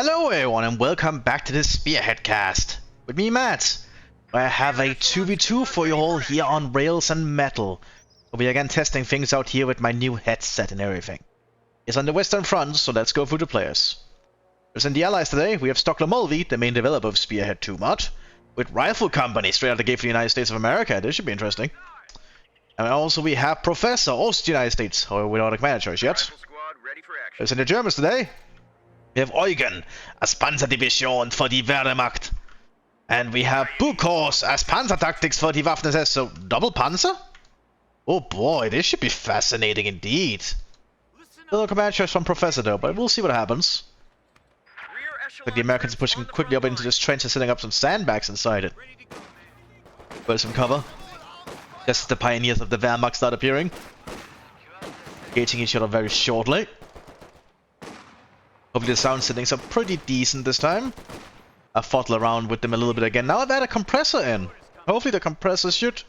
Hello everyone and welcome back to this Spearhead cast. With me Matt. I have a 2v2 for you all here on Rails and Metal. We'll be again testing things out here with my new headset and everything. It's on the Western Front, so let's go through the players. As in the allies today, we have Stockler Mulvey, the main developer of Spearhead 2 mod, with Rifle Company straight out the gate for the United States of America. This should be interesting. And also we have Professor, also the United States, however without a command choice yet. As in the Germans today, we have Eugen as Panzerdivision for die Wehrmacht. And we have Bukos as Panzertactics for die Waffen-SS. So, double Panzer? Oh boy, this should be fascinating indeed. Little command choice from Professor though, but we'll see what happens. Like the Americans are pushing quickly up into this trench and setting up some sandbags inside it. Put some cover. Just as the pioneers of the Wehrmacht start appearing. Engaging each other very shortly. Hopefully the sound settings are pretty decent this time. I fought around with them a little bit again. Now I've had a compressor in. Hopefully the compressor should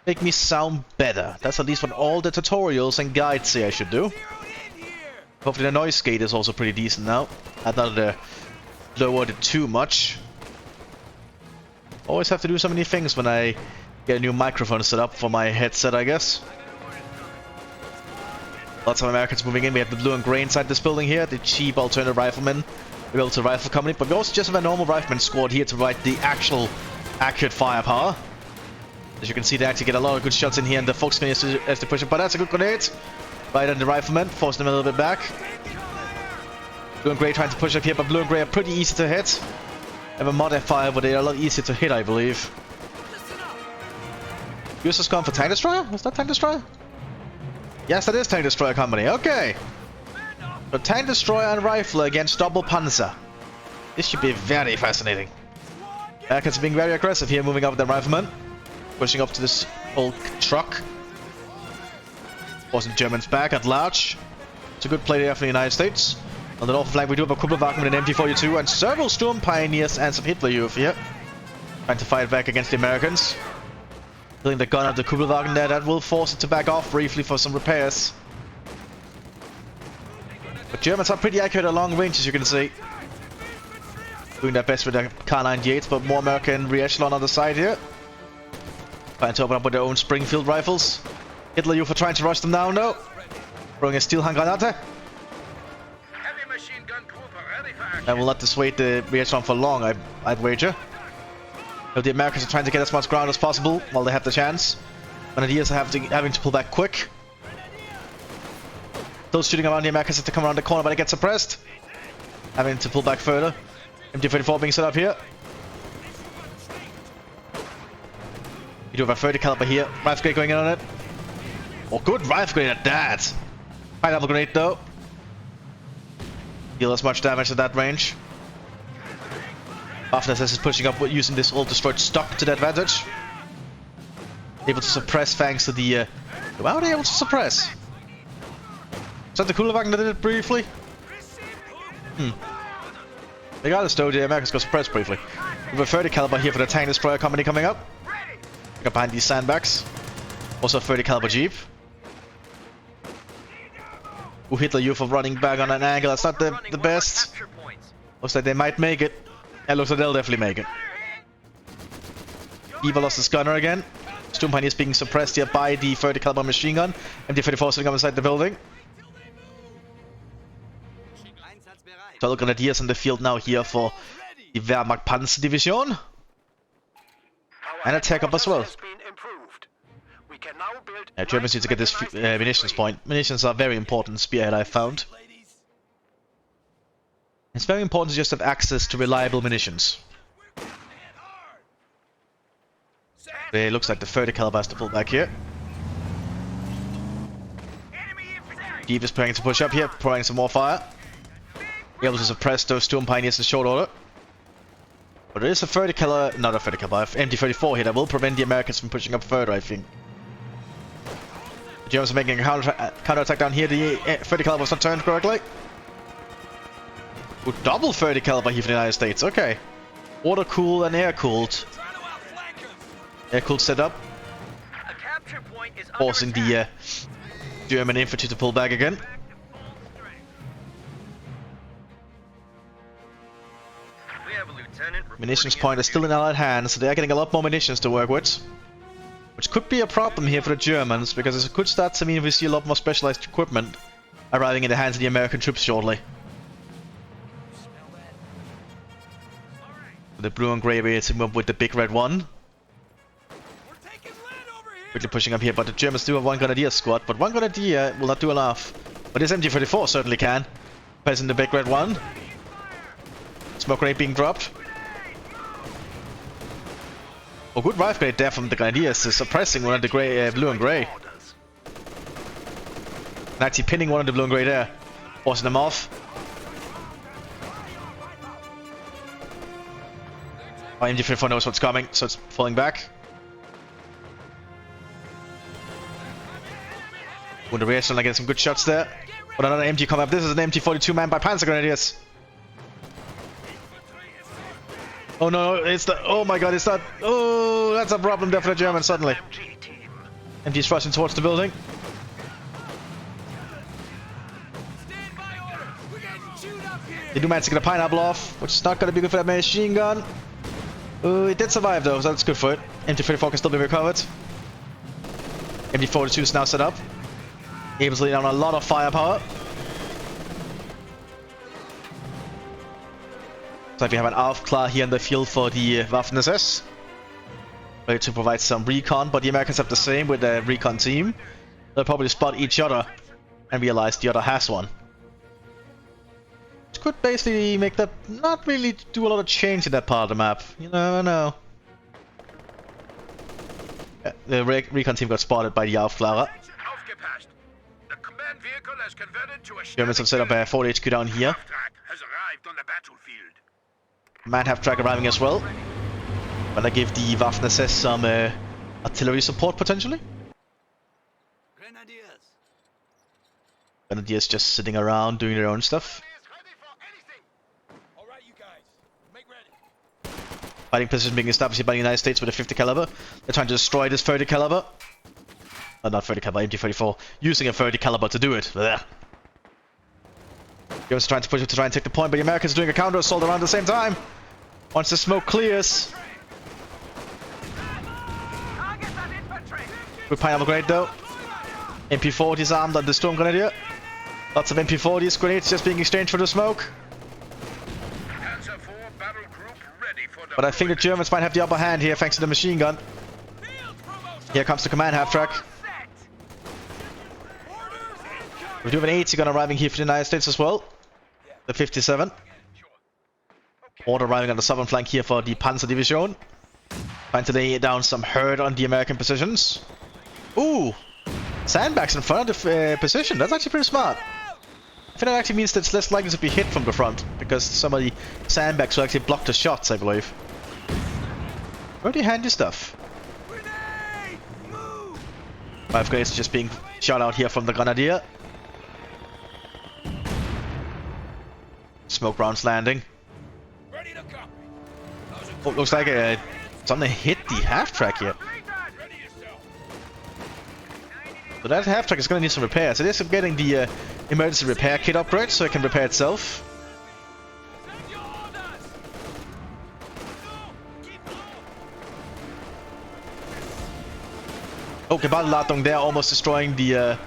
make me sound better. That's at least what all the tutorials and guides say I should do. Hopefully the noise gate is also pretty decent now. I thought it lowered it too much. Always have to do so many things when I get a new microphone set up for my headset, I guess. Lots of Americans moving in. We have the blue and grey inside this building here. The cheap alternative riflemen. We built a rifle company, but we also just have a normal rifleman squad here to provide the actual accurate firepower. As you can see, they actually get a lot of good shots in here, and the Fox grenade as they push it. But that's a good grenade. Right on the rifleman, forcing them a little bit back. Blue and grey trying to push up here, but blue and grey are pretty easy to hit. Have a modifier, but they are a lot easier to hit, I believe. US has gone for Tank Destroyer? Was that Tank Destroyer? Yes, that is Tank Destroyer Company. Okay. So Tank Destroyer and Rifle against double Panzer. This should be very fascinating. Americans are being very aggressive here, moving up with their riflemen. Pushing up to this old truck. Forcing Germans back at large. It's a good play there for the United States. On the north flank we do have a Kuppelwagen with an MT-42 and several Sturm Pioneers and some Hitler Youth here. Trying to fight back against the Americans. Pulling the gun out of the Kuppelwagen there, that will force it to back off briefly for some repairs. But Germans are pretty accurate at long range, as you can see. Doing their best with their Kar-98s, but more American re-echelon on the side here. Trying to open up with their own Springfield rifles. Hitler Youth are trying to rush them down though. Throwing a Steelhandgranate. That will not dissuade the re-echelon for long, I'd wager. The Americans are trying to get as much ground as possible while they have the chance. Grenadiers are having to pull back quick. Those shooting around the Americans have to come around the corner, but they get suppressed. Having to pull back further. MT-34 being set up here. You do have a 30 caliber here. Rifle grenade going in on it. Oh, good rifle grenade at that. High level grenade though. Deal as much damage at that range. Waffen-SS is pushing up using this old destroyed stock to their advantage. Able to suppress thanks to the... How are they able to suppress? Is that the Kuppelwagen that did it briefly? They got us though, the Americans got suppressed briefly. We have a 30 caliber here for the Tank Destroyer Company coming up. Got behind these sandbags. Also a 30 caliber Jeep. Who Hitler Youth for running back on an angle. That's not the best. Looks like they might make it. It looks like they'll definitely make it. Eva lost his gunner again. Sturm Pioneer is being suppressed here by the 30 caliber machine gun. MT-34 sitting up inside the building. 12 Grenadiers in the field now here for the Wehrmacht Panzerdivision. And attack up as well. Germans need to get this munitions point. Munitions are very important in Spearhead, I found. It's very important to just have access to reliable munitions. It looks like the 30 caliber has to pull back here. Jeep is preparing to push up here, providing some more fire. Be able to suppress those Sturm Pioneers in short order. But there is a 30 caliber, not a 30 caliber, MT-34 here that will prevent the Americans from pushing up further, I think. The Germans are making a counter-attack down here. The 30 caliber was not turned correctly. Ooh, double 30 caliber here for the United States. Okay. Water cooled and air cooled. Air cooled setup. Forcing the German infantry to pull back again. Munitions point is still in Allied hands, so they are getting a lot more munitions to work with. Which could be a problem here for the Germans, because it could start to mean we see a lot more specialized equipment arriving in the hands of the American troops shortly. The blue and grey way to up with the big red one. Quickly pushing up here, but the Germans do have one grenadier squad, but one grenadier will not do enough. But this MG-34 certainly can. Pressing the big red one. Smoke grenade being dropped. Oh, good rifle grenade there from the grenadiers, suppressing one of the grey, blue and grey. And actually pinning one of the blue and grey there, forcing them off. Oh, MG-34 knows what's coming, so it's falling back. With the rear, getting some good shots there. But another MG coming up. This is an MG-42 manned by Panzer Grenadiers. Oh no, it's the... Oh my god, it's that... Oh, that's a problem there for the Germans suddenly. MG's rushing towards the building. They do manage to get a pineapple off, which is not going to be good for that machine gun. Oh, it did survive though, so that's good for it. MG-34 can still be recovered. MG-42 is now set up. Able to lay down a lot of firepower. So we have an Aufklar here in the field for the Waffen-SS. Ready to provide some recon, but the Americans have the same with the recon team. They'll probably spot each other and realize the other has one. Which could basically make that not really do a lot of change in that part of the map. You never know. Yeah, the recon team got spotted by the Aufklarer. Germans have set up a 4 HQ down here. Might have track arriving as well. Gonna give the Waffen-SS some artillery support potentially. Grenadiers just sitting around doing their own stuff. Fighting position being established here by the United States with a 50 caliber. They're trying to destroy this 30 caliber. Not 30 caliber, MG-34. Using a 30 caliber to do it. Blech. Germans are trying to push it to try and take the point, but the Americans are doing a counter assault around the same time. Once the smoke clears. Good pineapple grenade though. MP-40s armed on the Storm Grenadier. Lots of MP-40s, grenades just being exchanged for the smoke. But I think the Germans might have the upper hand here thanks to the machine gun. Here comes the command half-track. We do have an 80 gun arriving here for the United States as well. The 57. Order arriving on the southern flank here for the Panzer Division. Trying to lay down some hurt on the American positions. Ooh! Sandbags in front of the position. That's actually pretty smart. I think that actually means that it's less likely to be hit from the front. Because some of the sandbags will actually block the shots, I believe. Pretty handy stuff. 5 grenades just being shot out here from the Grenadier. Smoke rounds landing. Oh, looks like something hit the half-track here. So that half-track is going to need some repairs. It is getting the emergency repair kit upgrade so it can repair itself. Oh, Geballadung there almost destroying the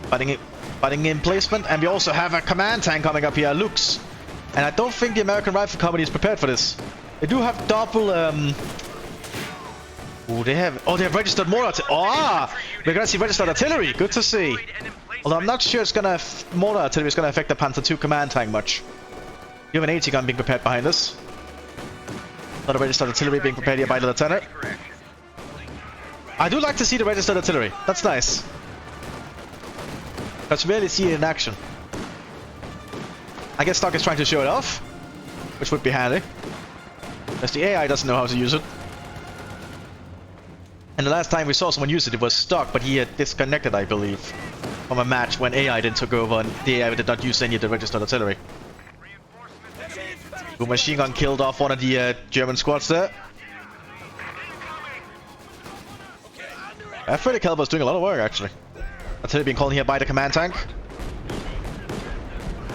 fighting emplacement. And we also have a command tank coming up here, Lux. And I don't think the American Rifle Company is prepared for this. They do have double they have registered mortar. We're gonna see registered artillery. Good to see. Although I'm not sure it's gonna mortar artillery is gonna affect the Panther II command tank much. You have an 80 gun being prepared behind us. Not a registered artillery being prepared here by the lieutenant. I do like to see the registered artillery. That's nice. Let's really see it in action. I guess Stock is trying to show it off, which would be handy. As the AI doesn't know how to use it. And the last time we saw someone use it, it was Stock, but he had disconnected, I believe, from a match when AI then took over and the AI did not use any of the registered artillery. The machine gun killed off one of the German squads there. Freddy Calver's doing a lot of work, actually. Artillery being called here by the command tank.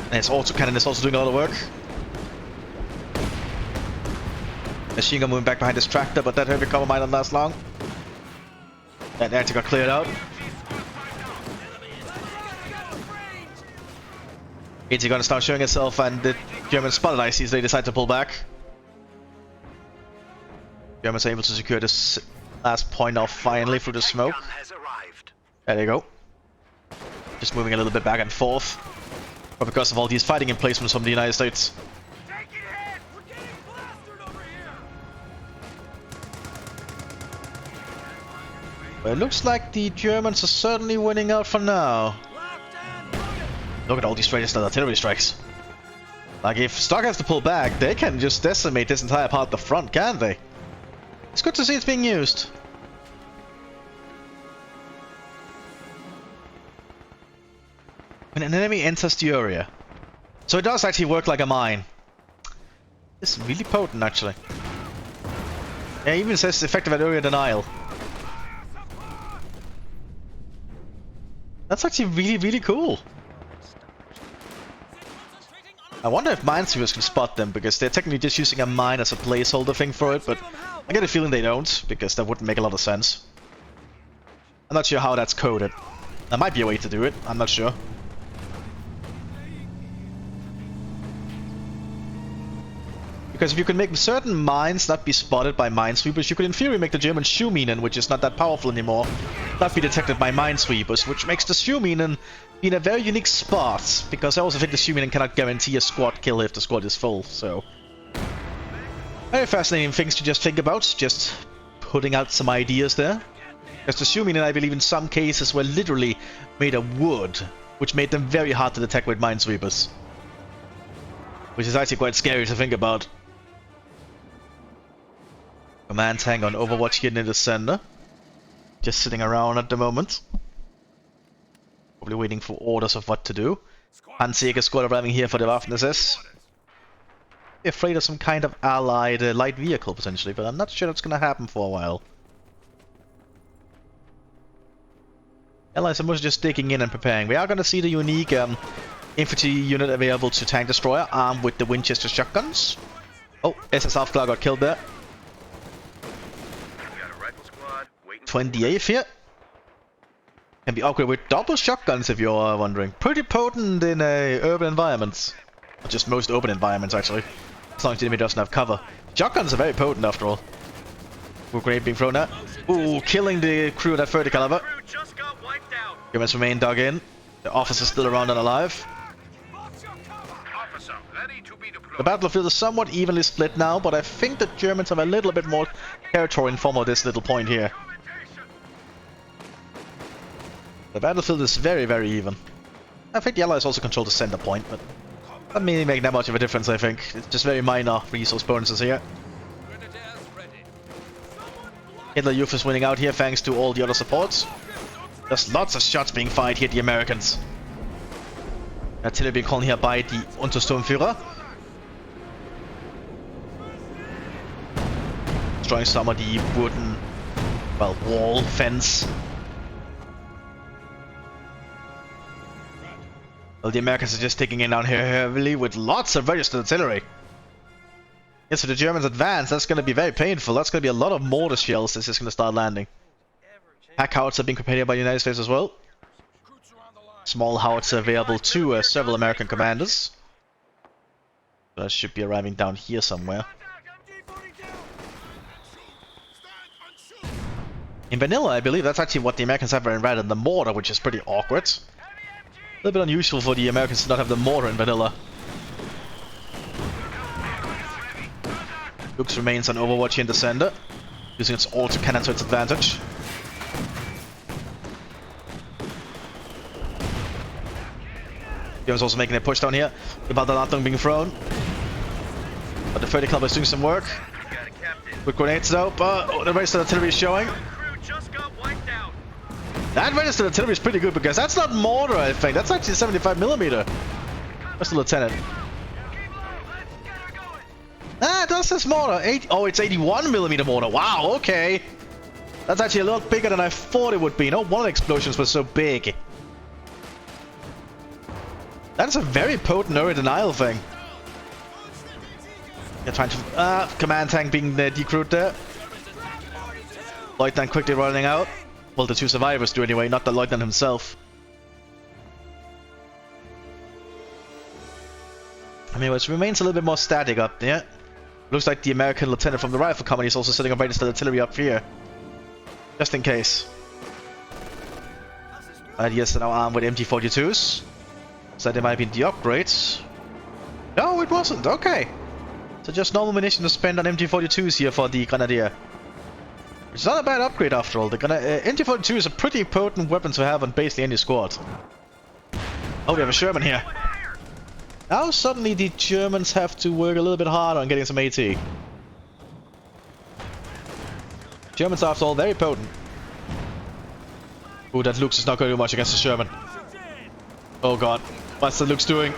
And his auto cannon is also doing a lot of work. Machine gun moving back behind this tractor, but that heavy cover might not last long. That actually got cleared out. It's gonna start showing itself, and the Germans spotted ICs, they decide to pull back. Germans are able to secure this last point off finally through the smoke. There they go. Just moving a little bit back and forth. But because of all these fighting emplacements from the United States. But it looks like the Germans are certainly winning out for now. Look at all these straight artillery strikes. Like, if Stark has to pull back, they can just decimate this entire part of the front, can't they? It's good to see it's being used. When an enemy enters the area. So it does actually work like a mine. It's really potent, actually. Yeah, it even says effective at area denial. That's actually really, really cool. I wonder if minesweepers can spot them, because they're technically just using a mine as a placeholder thing for it, but I get a feeling they don't, because that wouldn't make a lot of sense. I'm not sure how that's coded. There might be a way to do it, I'm not sure. Because if you can make certain mines not be spotted by minesweepers, you could in theory make the German Schuhminen, which is not that powerful anymore, not be detected by minesweepers, which makes the Schuhminen be in a very unique spot, because I also think the Schuhminen cannot guarantee a squad kill if the squad is full, so... Very fascinating things to just think about, just putting out some ideas there. Because the Schuhminen, I believe in some cases, were literally made of wood, which made them very hard to detect with minesweepers. Which is actually quite scary to think about. Command tank on Overwatch here in the center. Just sitting around at the moment. Probably waiting for orders of what to do. Handseeker squad arriving here for the Waffen-SS. Afraid of some kind of allied light vehicle potentially, but I'm not sure that's gonna happen for a while. Allies are mostly just digging in and preparing. We are gonna see the unique infantry unit available to tank destroyer, armed with the Winchester shotguns. Oh, SS Half-Claw got killed there. 28th here. Can be upgraded with double shotguns if you're wondering. Pretty potent in urban environments. Or just most open environments actually. As long as the enemy doesn't have cover. Shotguns are very potent after all. Ooh, grenade being thrown at. Ooh, killing the crew of that 30 caliber. Germans remain dug in. The officer's still around and alive. The battlefield is somewhat evenly split now, but I think the Germans have a little bit more territory in form of this little point here. The battlefield is very, very even. I think the Allies also control the center point, but that may make that much of a difference, I think. It's just very minor resource bonuses here. Hitler Youth is winning out here thanks to all the other supports. There's lots of shots being fired here at the Americans. Artillery being called here by the Untersturmführer. Destroying some of the wooden, well, wall, fence. Well, the Americans are just taking in down here heavily with lots of registered artillery. Yes, so the Germans advance, that's going to be very painful. That's going to be a lot of mortar shells that's just going to start landing. Pack howitzer being prepared here by the United States as well. Small howitzer available to several American commanders. That should be arriving down here somewhere. In vanilla, I believe that's actually what the Americans have rather than the mortar, which is pretty awkward. A little bit unusual for the Americans to not have the mortar in vanilla. Lux remains on Overwatch here in the center, using its auto cannon to its advantage. Germans also making a push down here. The Baldalattung being thrown. But the 30 caliber is doing some work. With grenades though, but the registered artillery is showing. That registered artillery is pretty good because that's not mortar, I think. That's actually 75mm. Where's the lieutenant? Ah, it does this mortar. Oh, it's 81mm mortar. Wow, okay. That's actually a lot bigger than I thought it would be. No wonder explosions were so big. That's a very potent area denial thing. They're trying to... command tank being decrewed there. Lieutenant quickly running out. Well, the two survivors do anyway, not the Lieutenant himself. I mean, it remains a little bit more static up there. Looks like the American lieutenant from the rifle company is also sitting up right next to the artillery up here. Just in case. And yes, they're now armed with MG42s. So they might be the upgrades. No, it wasn't. Okay. So just normal munition to spend on MG42s here for the Grenadier. It's not a bad upgrade after all. The MG42 is a pretty potent weapon to have on basically any squad. Oh, we have a Sherman here. Now suddenly the Germans have to work a little bit harder on getting some AT. Germans are after all very potent. Ooh, that Lux is not going to do much against the Sherman. Oh god, what's the Lux doing?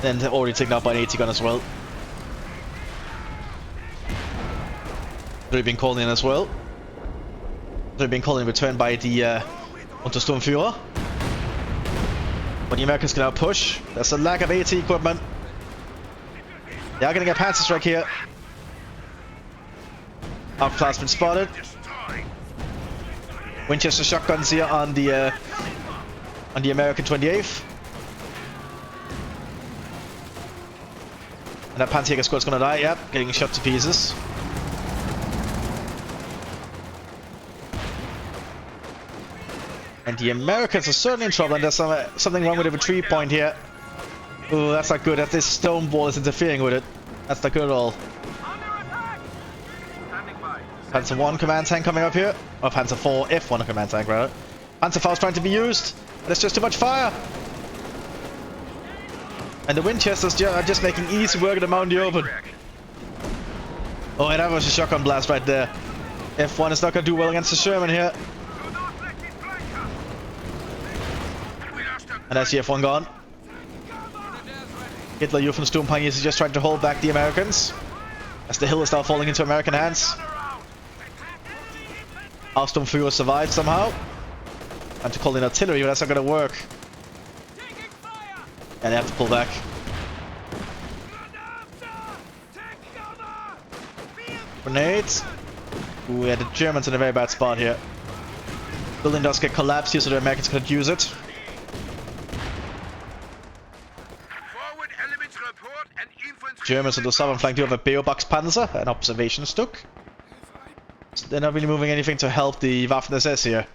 And they're already taken out by an AT gun as well. They're being called in as well. They're being called in return by the Untersturmführer. But the Americans can now push. There's a lack of AT equipment. They are going to get Panzer Strike here. Outclass been spotted. Winchester shotguns here on the American 28th. And that Panzer squad's gonna die. Yep, getting shot to pieces. And the Americans are certainly in trouble, and there's something wrong with the retreat point here. Ooh, that's not good. That this stone wall is interfering with it. That's not good at all. Panzer 1 command tank coming up here. Or Panzer 4 F1 command tank, rather. Panzer Faust trying to be used. There's just too much fire. And the Winchesters are just making easy work of them out in the open. Oh, and that was a shotgun blast right there. F1 is not going to do well against the Sherman here. And that's the F1 gone. Hitler Youth and Sturmpaniers is just trying to hold back the Americans. As the hill is now falling into American hands. Our Sturmführer survived somehow. And to call in artillery, but that's not going to work. And they have to pull back. Grenades. Ooh, yeah, the Germans in a very bad spot here. Building does get collapsed here, so the Americans could use it. Germans on the southern flank do have a Beobax Panzer, an observation Stuck. So they're not really moving anything to help the Waffen-SS here.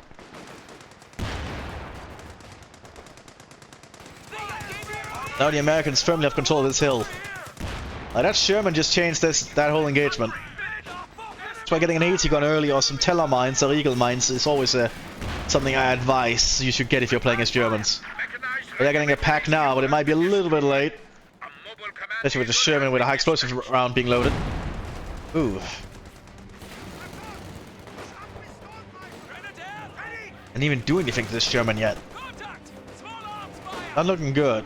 Now the Americans firmly have control of this hill. That Sherman just changed that whole engagement. That's why getting an AT gun early or some Teller mines or Eagle mines is always something I advise you should get if you're playing as Germans. They're getting a pack now, but it might be a little bit late. Especially with the Sherman with a high explosive round being loaded. Ooh. And even do anything to this Sherman yet. Not looking good.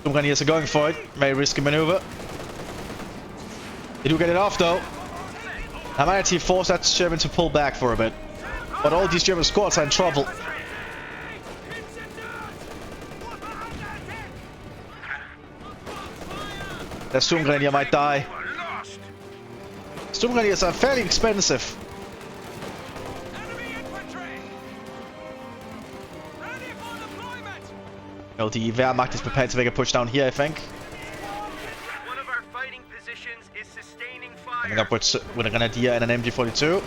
Sturmgrenadiers are going for it. Very risky maneuver. They do get it off though. I might actually force that Sherman to pull back for a bit. But all these German squads are in trouble. That Sturmgrenadier might die. Sturmgrenadiers are fairly expensive. No, the Wehrmacht is prepared to make a push down here, I think. One of our fighting positions is sustaining fire. Coming up with a Grenadier and an MG42.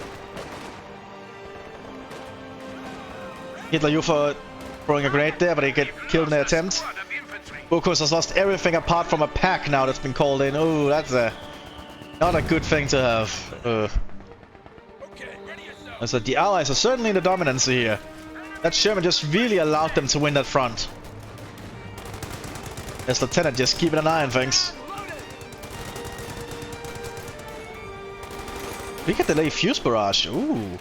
Hitler Youth are throwing a grenade there, but they get killed in their attempt. Bokos has lost everything apart from a pack now that's been called in. Oh, that's not a good thing to have. So the Allies are certainly in the dominance here. That Sherman just really allowed them to win that front. This Lieutenant just keeping an eye on things. We get the delay fuse barrage. Ooh.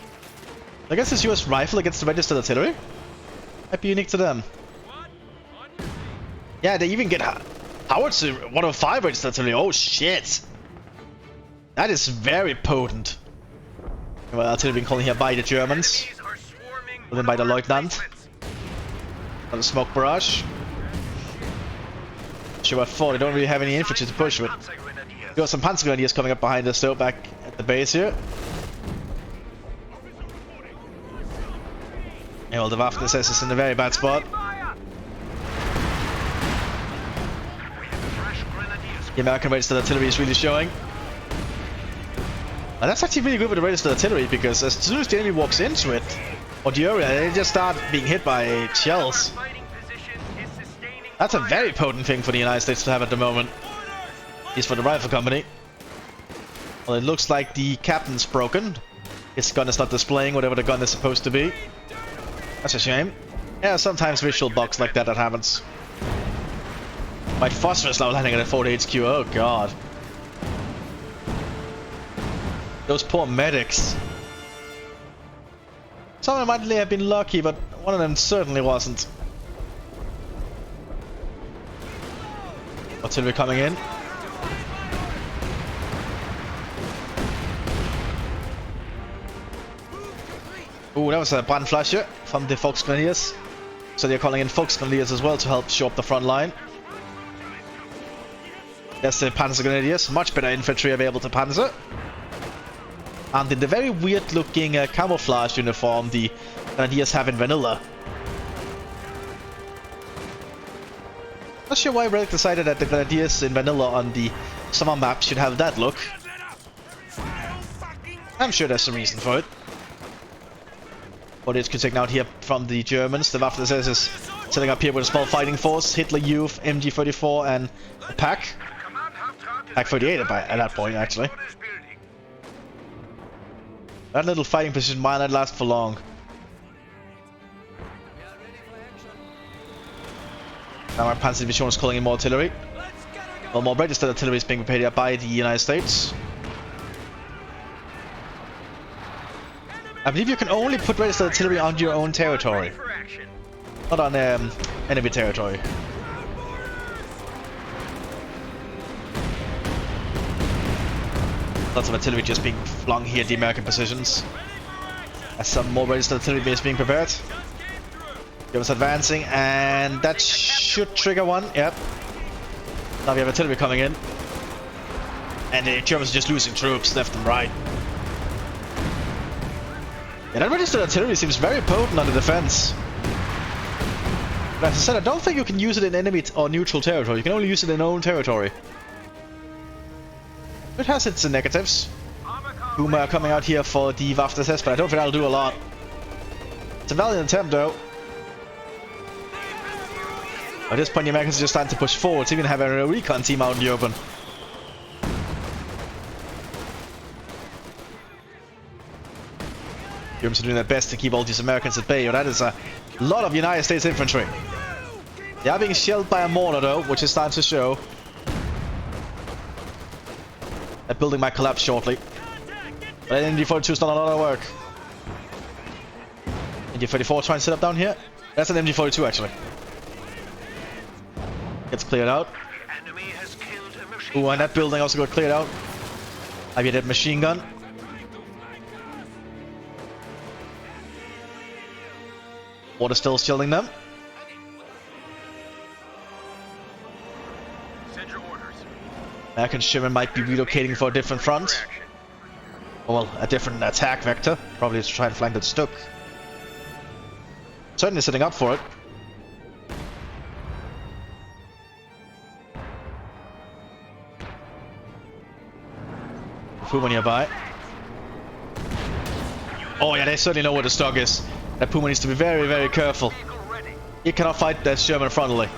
I guess this US rifle against the registered artillery might be unique to them. Yeah, they even get Howard's 105 registered artillery. Oh shit! That is very potent. Well, artillery being called here by the Germans, and then by the Lieutenant. On the smoke barrage. sure what for. They don't really have any infantry to push with. We got some Panzer Grenadiers coming up behind us though, back at the base here. Yeah, well, the Waffen-SS is in a very bad spot. The American registered artillery is really showing. And that's actually really good with the registered artillery, because as soon as the enemy walks into it, or the area, they just start being hit by shells. That's a very potent thing for the United States to have at the moment. At least for the rifle company. Well, it looks like the captain's broken. His gun is not displaying whatever the gun is supposed to be. That's a shame. Yeah, sometimes visual bugs like that happens. My phosphorus now landing at a 40 HQ, oh god. Those poor medics. Some of them might have been lucky, but one of them certainly wasn't. Artillery coming in. Ooh, that was a Brandflasche from the Volksgrenadiers. So they're calling in Volksgrenadiers as well to help show up the front line. There's the Panzer Grenadiers, much better infantry available to Panzer. And in the very weird looking camouflage uniform the Grenadiers have in vanilla. Not sure why Relic decided that the Grenadiers in vanilla on the summer map should have that look. I'm sure there's a reason for it. What is taken out here from the Germans. The Waffen-SS is setting up here with a small fighting force. Hitler Youth, MG-34 and a pack. Pack 38 at that point, actually. That little fighting position might not last for long. Now our Panzer Division is calling in more artillery. Well, more registered artillery is being prepared here by the United States. I believe you can only put registered artillery on your own territory. Not on enemy territory. Lots of artillery just being flung here at the American positions. As some more registered artillery is being prepared. Germans advancing, and that should trigger one. Yep. Now we have artillery coming in. And the Germans are just losing troops left and right. Yeah, that registered artillery seems very potent on the defense. But as I said, I don't think you can use it in enemy or neutral territory. You can only use it in own territory. It has its negatives. Boomer coming out here for the Waffen-SS, but I don't think that'll do a lot. It's a valiant attempt though. At this point the Americans are just starting to push forward, to even have a recon team out in the open. Germans are doing their best to keep all these Americans at bay, but that is a lot of United States infantry. They are being shelled by a mortar though, which is starting to show. That building might collapse shortly. But MG-42 has done a lot of work. MG-34 trying to set up down here. That's an MG-42 actually. Gets cleared out. Ooh, and that building also got cleared out. Maybe that machine gun. Water still shielding them. American Sherman might be relocating for a different front. Or, well, a different attack vector. Probably to try and flank that Stuck. Certainly setting up for it. Puma nearby. Oh yeah, they certainly know where the stock is. That Puma needs to be very, very careful. He cannot fight that Sherman frontally.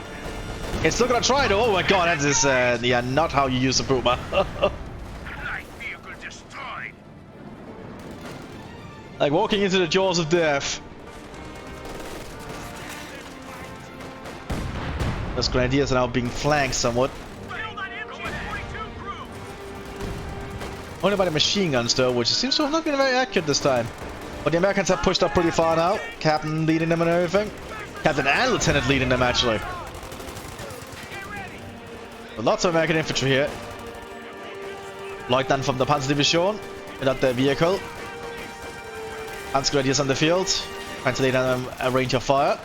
It's still gonna try though. Oh my god, that is yeah, not how you use a Puma. Like walking into the jaws of death. Those Grenadiers are now being flanked somewhat. Only by the machine guns though, which seems to have not been very accurate this time. But the Americans have pushed up pretty far now. Captain leading them and everything. Captain and Lieutenant leading them actually. But lots of American infantry here. Lieutenant from the Panzer Division without their vehicle. Panzer Grenadiers on the field. Trying to lay down a range of fire.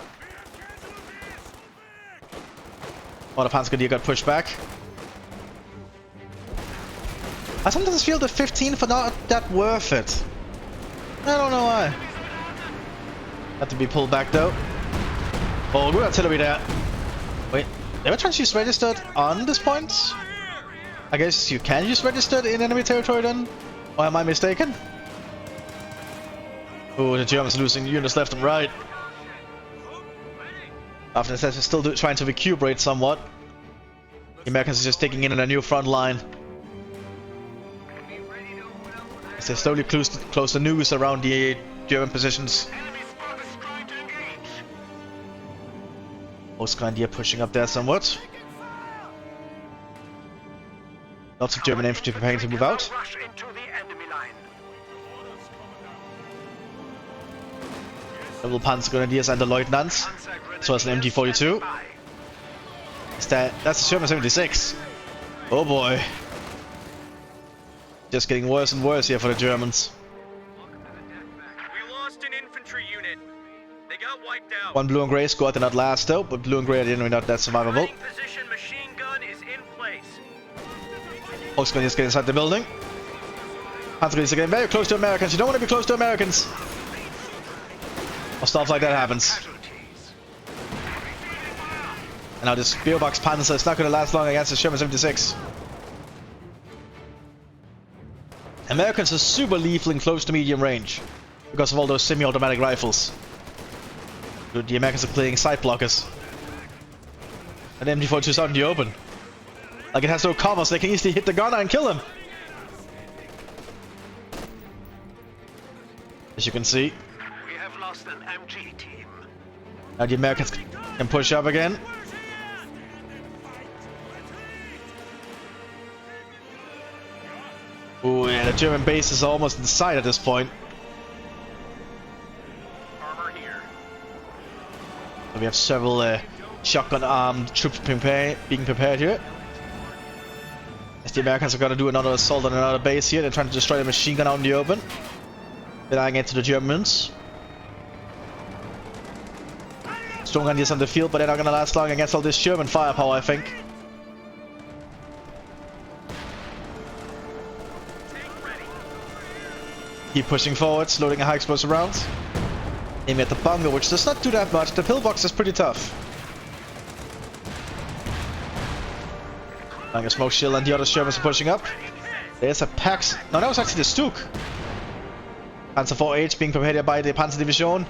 Oh, the Panzergrenadier got pushed back. I sometimes feel the 15th are not that worth it. I don't know why. Had to be pulled back though. Oh, good artillery there. Wait, they were trying to use registered on this point? I guess you can use registered in enemy territory then? Or am I mistaken? Oh, the Germans losing units left and right. After they're still trying to recuperate somewhat. The Americans are just taking in a new front line. As they slowly close the noose around the German positions. Ostgrenadier pushing up there somewhat. Lots of German infantry preparing to move out. Double Panzergrenadiers and the Lieutenants, as well as an MG42. That's the German 76. Oh boy. Just getting worse and worse here for the Germans. We lost an infantry unit. They got wiped out. One blue and grey squad did not last though, but blue and grey are generally not that survivable. Position machine gun is in place. Ostgrenadiers get inside the building. Panzergrenadiers are getting very close to Americans. You don't want to be close to Americans. Or stuff like that happens. And now this Spearbox Panzer is not going to last long against the Sherman 76. Americans are super lethal in close to medium range because of all those semi-automatic rifles. The Americans are playing side blockers. And the MG42 is out in the open. Like it has no cover, so they can easily hit the gunner and kill him. As you can see. We have lost an MG team. Now the Americans can push up again. Ooh, yeah, the German base is almost inside at this point. Armor here. So we have several shotgun-armed troops being prepared here. As the Americans are going to do another assault on another base here. They're trying to destroy the machine gun out in the open. Denying it to the Germans. Strong Grenadiers on the field, but they're not going to last long against all this German firepower, I think. Keep pushing forwards, loading a high explosive rounds. Aiming at the bunker, which does not do that much. The pillbox is pretty tough. Like a smoke shield and the other Germans are pushing up. There's a Pax. No, that was actually the Stuk. Panzer 4H being prepared here by the Panzer Division.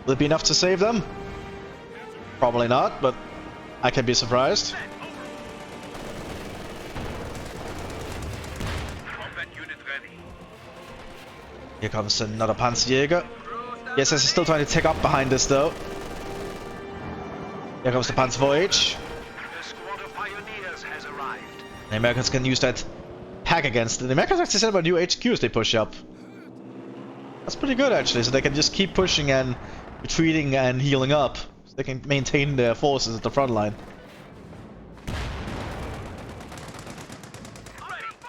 Will it be enough to save them? Probably not, but I can be surprised. Here comes another Panzerjäger. The SS is still trying to take up behind this though. Here comes the Panzer 4H. The Americans can use that pack against it. The Americans actually set up a new HQ as they push up. That's pretty good actually, so they can just keep pushing and retreating and healing up. So they can maintain their forces at the front line.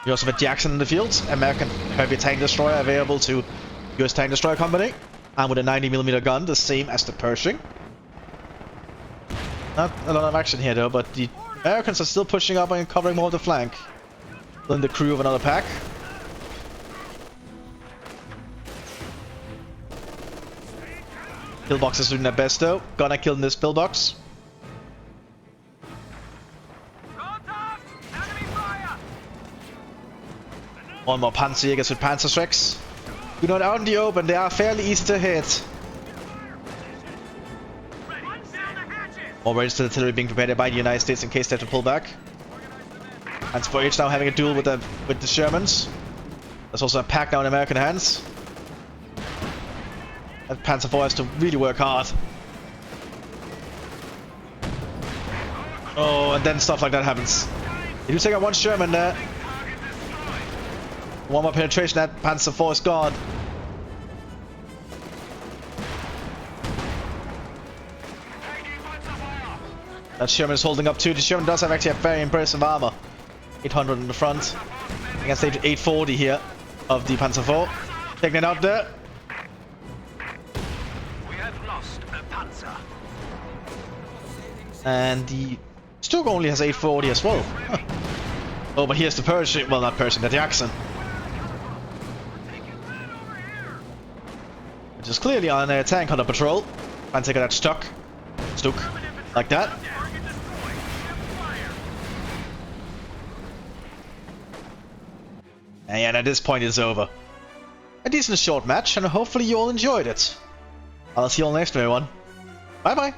We also have Jackson in the field, American heavy tank destroyer available to US Tank Destroyer Company. And with a 90mm gun, the same as the Pershing. Not a lot of action here though, but the Americans are still pushing up and covering more of the flank than the crew of another pack. Pillbox is doing their best though. Gonna kill this pillbox. One more Panzerjägers with Panzerschrecks. Do not out in the open, they are fairly easy to hit. More registered artillery being prepared by the United States in case they have to pull back. Panzer 4H now having a duel with the Shermans. There's also a pack now in American hands. That Panzer 4 has to really work hard. Oh, and then stuff like that happens. They do take out one Sherman there. One more penetration, that Panzer 4 is gone. That Sherman is holding up too. The Sherman does actually have very impressive armor. 800 in the front. Against 840 here of the Panzer 4. Taking it out there. We have lost a Panzer. And the Stuk only has 840 as well. Huh. Oh, but here's the Pershing. Well, not Pershing, the Jackson. Which is clearly on a tank on the patrol. Trying to take that Stuk. Like that. And at this point it's over. A decent short match, and hopefully you all enjoyed it. I'll see you all next time, everyone. Bye bye.